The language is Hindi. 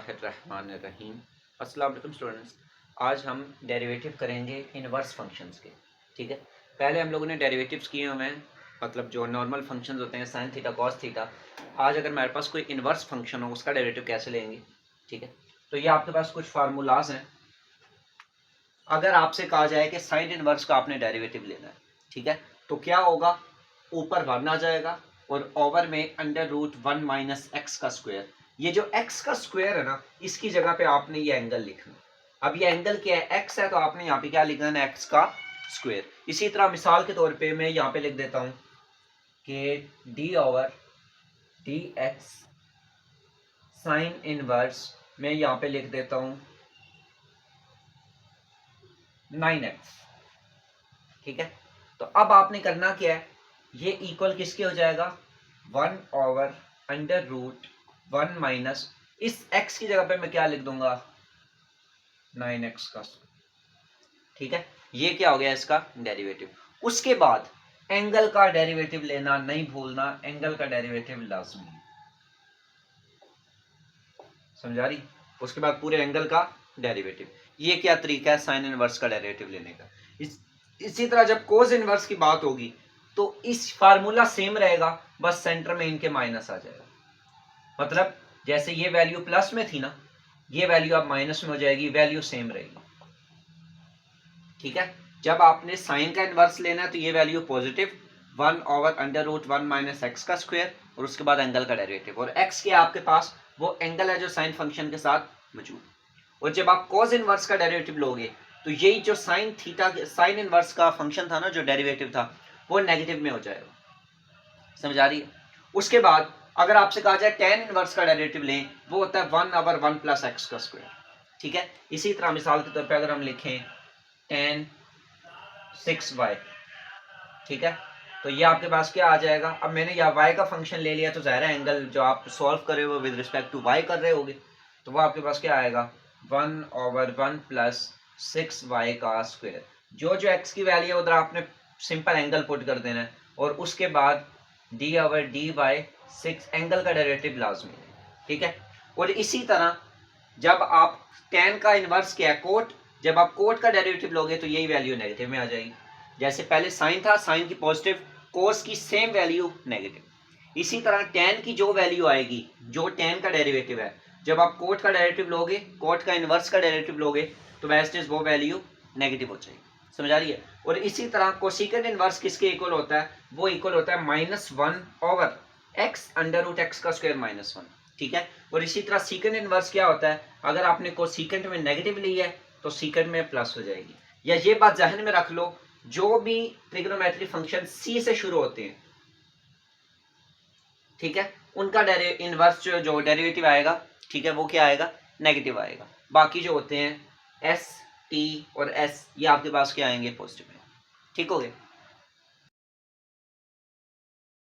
बिस्मिल्लाहिर्रहमानिर्रहीम। अस्सलाम वालेकुम स्टूडेंट्स। आज हम डेरिवेटिव करेंगे इनवर्स फंक्शंस के। ठीक है, पहले हम लोगों ने डेरिवेटिव्स किए हुए हैं, मतलब जो नॉर्मल फंक्शंस होते हैं साइन थीटा कॉस थीटा। आज अगर हमारे पास कोई इनवर्स फंक्शन हो उसका डेरिवेटिव कैसे लेंगे। ठीक है, तो ये आपके पास कुछ फार्मूलाज हैं। अगर आपसे कहा जाए कि साइन इनवर्स का आपने डेरिवेटिव लेना है, ठीक है, तो क्या होगा, ऊपर 1 आ जाएगा और ओवर में अंडर रूट 1 माइनस एक्स का स्क्वायर। ये जो x का स्क्वायर है ना, इसकी जगह पे आपने ये एंगल लिखना। अब ये एंगल क्या है, x है, तो आपने यहाँ पे क्या लिखना है, x का स्क्वायर। इसी तरह मिसाल के तौर पे मैं यहाँ पे लिख देता हूँ कि d over D x sine inverse, मैं यहाँ पे लिख देता हूँ 9x। ठीक है, तो अब आपने करना क्या है, ये इक्वल किसके हो जाएगा, 1 ओवर अंडर रूट 1 माइनस इस x की जगह पे मैं क्या लिख दूंगा, 9x का। ठीक है, ये क्या हो गया इसका डेरिवेटिव। उसके बाद एंगल का डेरिवेटिव लेना नहीं भूलना, एंगल का डेरिवेटिव लाजमी, समझा रही। उसके बाद पूरे एंगल का डेरिवेटिव। ये क्या तरीका है साइन इनवर्स का डेरिवेटिव लेने का। इसी तरह जब कोस इनवर्स की बात होगी तो इस फार्मूला सेम रहेगा, बस सेंटर में इनके माइनस आ जाएगा। मतलब जैसे ये वैल्यू प्लस में थी ना, ये वैल्यू अब माइनस में हो जाएगी, वैल्यू सेम रहेगी। ठीक है, जब आपने साइन का इनवर्स लेना है तो ये value positive 1 over under root 1 minus X का स्क्वायर और उसके बाद एंगल का डेरिवेटिव। और एक्स के आपके पास वो एंगल है जो साइन फंक्शन के साथ मौजूद। और जब आप कॉस इनवर्स का डेरिवेटिव लोगे तो यही जो साइन थीटा साइन इनवर्स का फंक्शन था ना, जो डेरिवेटिव था, वो नेगेटिव में हो जाएगा। समझ आ रही है। उसके बाद अगर आपसे कहा जाए टेन इनवर्स का डेरिवेटिव लें, वो होता है 1 ओवर 1 प्लस एक्स का स्क्वायर। ठीक है, इसी तरह मिसाल के तौर पे अगर हम लिखें टेन 6y, ठीक है, तो ये आपके पास क्या आ जाएगा। अब मैंने यहाँ y का फंक्शन ले लिया तो ज़ाहिर है एंगल जो आप सॉल्व कर रहे हो विद रिस्पेक्ट टू y कर रहे होगे, तो वो आपके पास क्या आएगा, 1 ओवर 1 प्लस 6y का स्क्वायर। जो जो x की वैल्यू है उधर आपने सिंपल एंगल पुट कर देना है और उसके बाद d ओवर dy 6 एंगल का डेरिवेटिव लाजमी है। ठीक है, और इसी तरह जब आप tan का इनवर्स क्या है, कोट, जब आप कोट का डेरिवेटिव लोगे तो यही वैल्यू नेगेटिव में आ जाएगी। जैसे पहले साइन था, साइन की पॉजिटिव, कोस की सेम वैल्यू नेगेटिव। इसी तरह tan की जो वैल्यू आएगी, जो tan का डेरिवेटिव है, जब आप कोट का डेरिवेटिव लोगे, कोट का इनवर्स का डेरिवेटिव लोगे, तो वेस्टेज वो वैल्यू नेगेटिव हो जाएगी। समझ आ रही है। और इसी तरह कोसिकेंट इनवर्स किसके इक्वल होता है, वो इक्वल होता है -1 over X under root X का स्क्वायर -1। ठीक है, और इसी तरह सीकेंट इनवर्स क्या होता है, अगर आपने कोसिकेंट में नेगेटिव ली है तो सीकेंट में प्लस हो जाएगी। या ये बात जहन में रख लो, जो भी ट्रिग्नोमेट्री फंक्शन सी से शुरू होते हैं, ठीक है, उनका इनवर्स जो डेरिवेटिव आएगा, ठीक है, वो क्या आएगा, नेगेटिव आएगा। बाकी जो होते हैं एस, टी और एस, ये आपके पास क्या आएंगे, पॉजिटिव। ठीक हो गया।